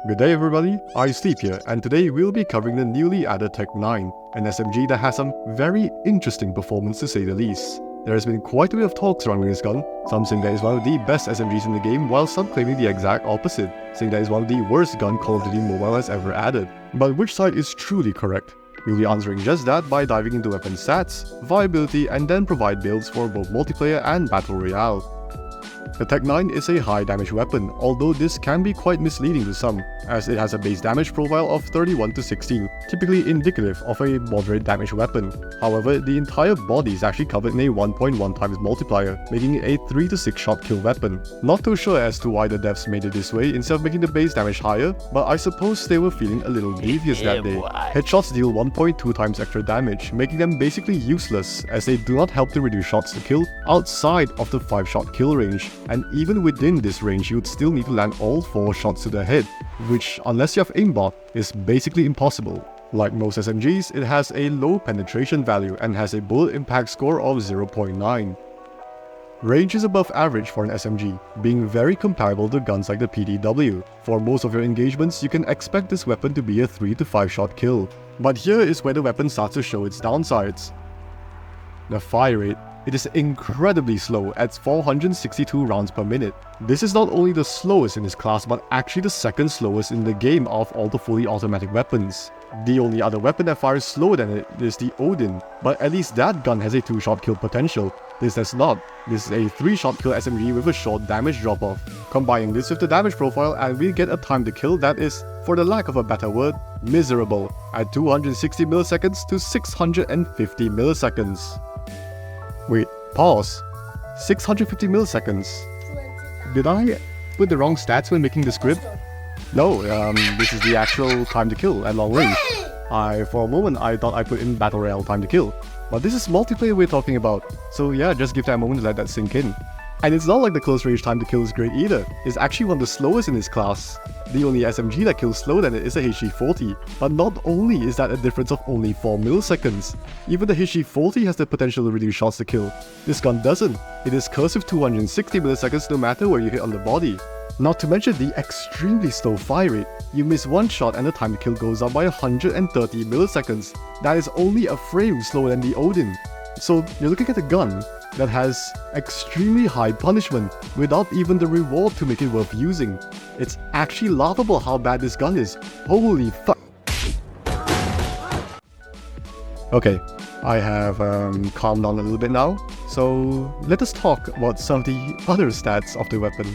Good day everybody, I Sleep here, and today we'll be covering the newly added TEC9, an SMG that has some very interesting performance to say the least. There has been quite a bit of talk surrounding this gun, some saying that it's one of the best SMGs in the game, while some claiming the exact opposite, saying that it's one of the worst gun Call of Duty Mobile has ever added. But which side is truly correct? We'll be answering just that by diving into weapon stats, viability, and then provide builds for both multiplayer and battle royale. The TEC9 is a high damage weapon, although this can be quite misleading to some, as it has a base damage profile of 31 to 16, typically indicative of a moderate damage weapon. However, the entire body is actually covered in a 1.1 times multiplier, making it a 3 to 6 shot kill weapon. Not too sure as to why the devs made it this way instead of making the base damage higher, but I suppose they were feeling a little devious that day. Headshots deal 1.2 times extra damage, making them basically useless as they do not help to reduce shots to kill outside of the 5-shot kill range. And even within this range, you would still need to land all 4 shots to the head, which, unless you have aimbot, is basically impossible. Like most SMGs, it has a low penetration value and has a bullet impact score of 0.9. Range is above average for an SMG, being very comparable to guns like the PDW. For most of your engagements, you can expect this weapon to be a 3 to 5 shot kill. But here is where the weapon starts to show its downsides. The fire rate. It is incredibly slow at 462 rounds per minute. This is not only the slowest in its class, but actually the second slowest in the game of all the fully automatic weapons. The only other weapon that fires slower than it is the Codm, but at least that gun has a 2-shot kill potential. This does not. This is a 3-shot kill SMG with a short damage drop-off. Combining this with the damage profile and we get a time to kill that is, for the lack of a better word, miserable, at 260 milliseconds to 650 milliseconds. Wait, pause. 650 milliseconds. Did I put the wrong stats when making the script? No, this is the actual time to kill at long range. For a moment, I thought I put in battle royale time to kill. But this is multiplayer we're talking about. So yeah, just give that a moment to let that sink in. And it's not like the close range time to kill is great either. It's actually one of the slowest in its class. The only SMG that kills slower than it is a HG40. But not only is that a difference of only 4 milliseconds, even the HG40 has the potential to reduce shots to kill. This gun doesn't. It is cursed with 260 milliseconds no matter where you hit on the body. Not to mention the extremely slow fire rate. You miss one shot and the time to kill goes up by 130 milliseconds. That is only a frame slower than the Codm. So you're looking at a gun that has extremely high punishment without even the reward to make it worth using. It's actually laughable how bad this gun is. Holy fuck. Okay, I have calmed down a little bit now, so let us talk about some of the other stats of the weapon.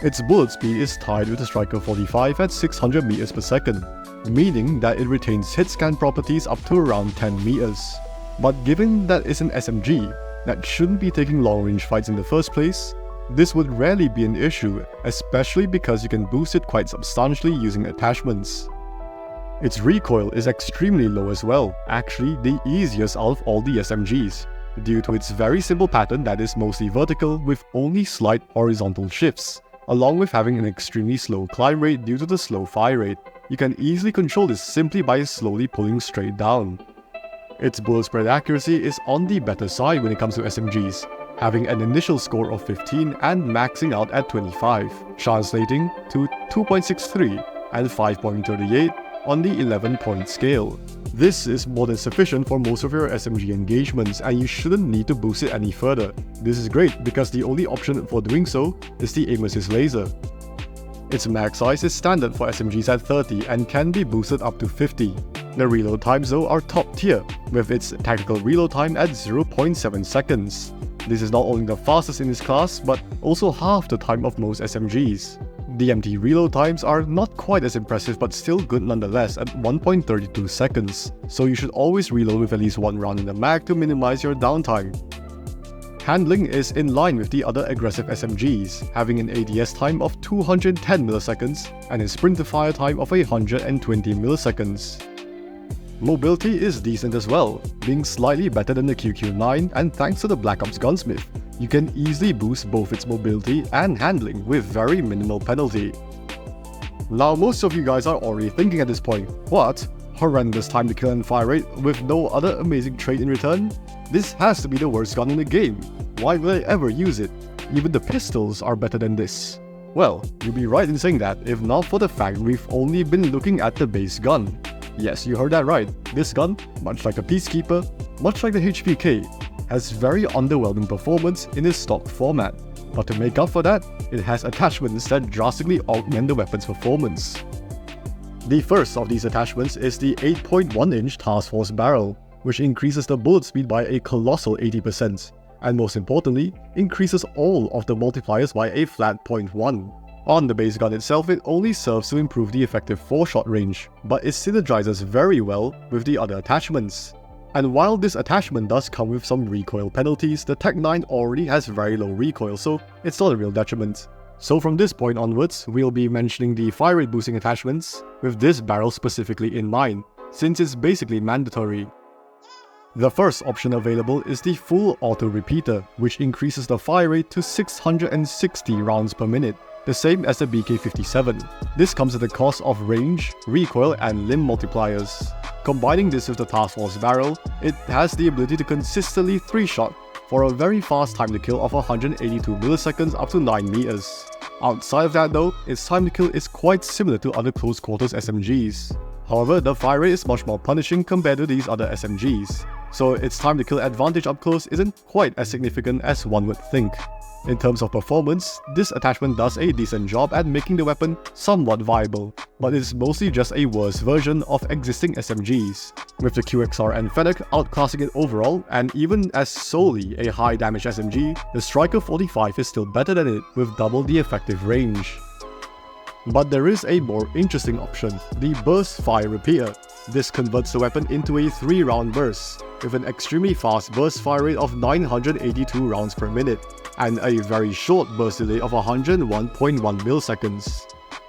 Its bullet speed is tied with the Striker 45 at 600 meters per second, meaning that it retains hit scan properties up to around 10 meters. But given that it's an SMG that shouldn't be taking long-range fights in the first place, this would rarely be an issue, especially because you can boost it quite substantially using attachments. Its recoil is extremely low as well, actually the easiest out of all the SMGs, due to its very simple pattern that is mostly vertical with only slight horizontal shifts, along with having an extremely slow climb rate due to the slow fire rate. You can easily control this simply by slowly pulling straight down. Its bullet spread accuracy is on the better side when it comes to SMGs, having an initial score of 15 and maxing out at 25, translating to 2.63 and 5.38 on the 11-point scale. This is more than sufficient for most of your SMG engagements and you shouldn't need to boost it any further. This is great because the only option for doing so is the aim assist laser. Its mag size is standard for SMGs at 30 and can be boosted up to 50. The reload times though are top tier, with its tactical reload time at 0.7 seconds. This is not only the fastest in its class, but also half the time of most SMGs. The empty reload times are not quite as impressive but still good nonetheless at 1.32 seconds, so you should always reload with at least one round in the mag to minimize your downtime. Handling is in line with the other aggressive SMGs, having an ADS time of 210 milliseconds and a sprint to fire time of 120 milliseconds. Mobility is decent as well, being slightly better than the QQ9, and thanks to the Black Ops Gunsmith, you can easily boost both its mobility and handling with very minimal penalty. Now most of you guys are already thinking at this point, what? Horrendous time to kill and fire rate with no other amazing trait in return? This has to be the worst gun in the game. Why would I ever use it? Even the pistols are better than this. Well, you'll be right in saying that if not for the fact we've only been looking at the base gun. Yes, you heard that right. This gun, much like a Peacekeeper, much like the HPK, has very underwhelming performance in its stock format. But to make up for that, it has attachments that drastically augment the weapon's performance. The first of these attachments is the 8.1-inch Task Force barrel, which increases the bullet speed by a colossal 80%, and most importantly, increases all of the multipliers by a flat 0.1. On the base gun itself, it only serves to improve the effective 4-shot range, but it synergizes very well with the other attachments. And while this attachment does come with some recoil penalties, the TEC9 already has very low recoil, so it's not a real detriment. So from this point onwards, we'll be mentioning the fire rate boosting attachments, with this barrel specifically in mind, since it's basically mandatory. The first option available is the full auto repeater, which increases the fire rate to 660 rounds per minute, the same as the BK-57. This comes at the cost of range, recoil, and limb multipliers. Combining this with the Task Force barrel, it has the ability to consistently 3-shot for a very fast time to kill of 182 milliseconds up to 9 meters. Outside of that though, its time to kill is quite similar to other close quarters SMGs. However, the fire rate is much more punishing compared to these other SMGs, so its time to kill advantage up close isn't quite as significant as one would think. In terms of performance, this attachment does a decent job at making the weapon somewhat viable, but it is mostly just a worse version of existing SMGs, with the QXR and Fennec outclassing it overall, and even as solely a high damage SMG, the Striker 45 is still better than it with double the effective range. But there is a more interesting option, the Burst Fire Repeater. This converts the weapon into a 3-round burst, with an extremely fast burst fire rate of 982 rounds per minute, and a very short burst delay of 101.1 milliseconds.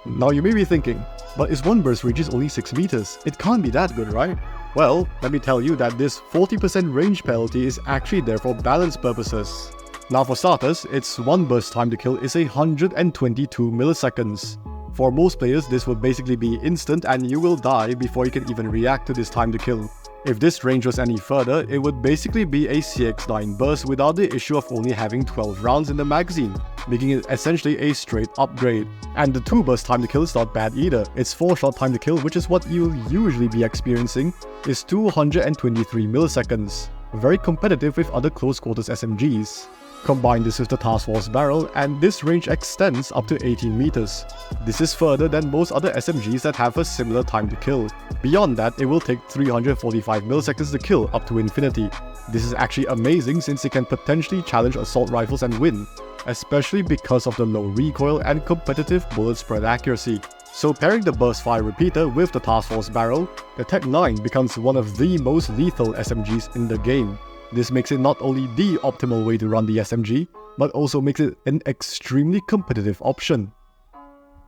Now you may be thinking, but its one burst range is only 6 meters, it can't be that good, right? Well, let me tell you that this 40% range penalty is actually there for balance purposes. Now for starters, its one burst time to kill is 122 milliseconds. For most players, this would basically be instant and you will die before you can even react to this time to kill. If this range was any further, it would basically be a CX9 burst without the issue of only having 12 rounds in the magazine, making it essentially a straight upgrade. And the 2-burst time to kill is not bad either. Its 4-shot time to kill, which is what you'll usually be experiencing, is 223 milliseconds, very competitive with other close quarters SMGs. Combine this with the Task Force barrel and this range extends up to 18 meters. This is further than most other SMGs that have a similar time to kill. Beyond that, it will take 345 milliseconds to kill up to infinity. This is actually amazing since it can potentially challenge assault rifles and win, especially because of the low recoil and competitive bullet spread accuracy. So pairing the Burst Fire Repeater with the Task Force barrel, the TEC9 becomes one of the most lethal SMGs in the game. This makes it not only the optimal way to run the SMG, but also makes it an extremely competitive option.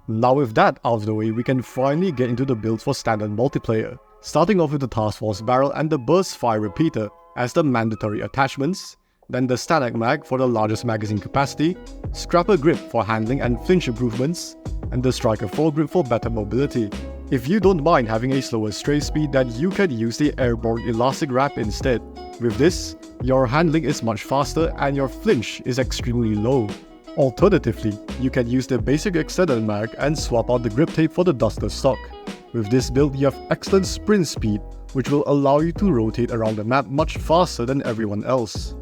Now with that out of the way, we can finally get into the builds for standard multiplayer, starting off with the Task Force barrel and the Burst Fire Repeater as the mandatory attachments, then the Static Mag for the largest magazine capacity, Scrapper Grip for handling and flinch improvements, and the Striker foregrip for better mobility. If you don't mind having a slower strafe speed, then you can use the Airborne Elastic Wrap instead. With this, your handling is much faster and your flinch is extremely low. Alternatively, you can use the basic extended mag and swap out the grip tape for the Duster stock. With this build, you have excellent sprint speed, which will allow you to rotate around the map much faster than everyone else.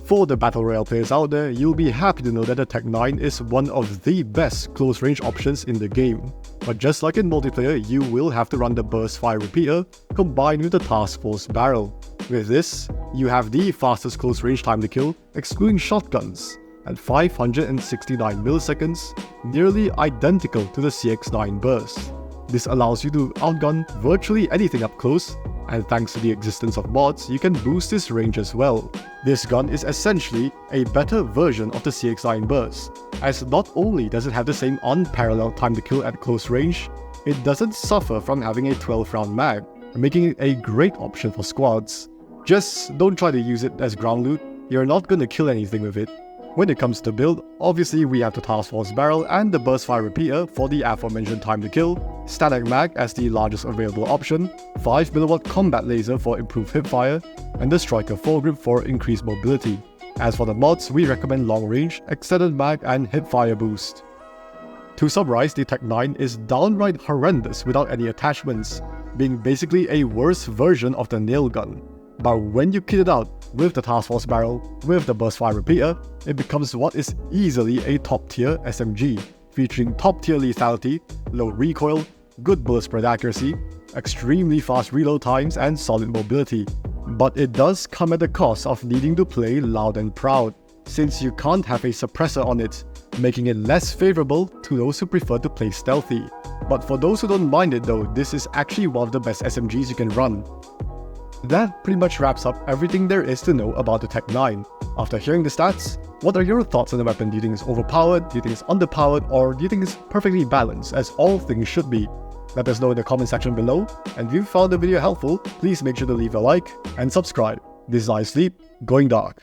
For the Battle Royale players out there, you'll be happy to know that the TEC9 is one of the best close range options in the game. But just like in multiplayer, you will have to run the Burst Fire Repeater combined with the Task Force barrel. With this, you have the fastest close range time to kill, excluding shotguns, at 569 milliseconds, nearly identical to the CX9 burst. This allows you to outgun virtually anything up close, and thanks to the existence of mods, you can boost this range as well. This gun is essentially a better version of the CX9 burst, as not only does it have the same unparalleled time to kill at close range, it doesn't suffer from having a 12-round mag, making it a great option for squads. Just don't try to use it as ground loot, you're not gonna kill anything with it. When it comes to build, obviously we have the Task Force barrel and the Burst Fire Repeater for the aforementioned time to kill, Static Mag as the largest available option, 5mm combat laser for improved hipfire, and the Striker foregrip for increased mobility. As for the mods, we recommend long range, extended mag and hipfire boost. To summarize, the TEC9 is downright horrendous without any attachments, being basically a worse version of the nail gun. But when you kit it out with the task force barrel, with the burst fire repeater, it becomes what is easily a top tier SMG, featuring top tier lethality, low recoil, good bullet spread accuracy, extremely fast reload times and solid mobility. But it does come at the cost of needing to play loud and proud, since you can't have a suppressor on it, making it less favorable to those who prefer to play stealthy. But for those who don't mind it though, this is actually one of the best SMGs you can run. That pretty much wraps up everything there is to know about the TEC9. After hearing the stats, what are your thoughts on the weapon? Do you think it's overpowered, do you think it's underpowered, or do you think it's perfectly balanced, as all things should be? Let us know in the comment section below, and if you found the video helpful, please make sure to leave a like and subscribe. This is iSleep, going dark.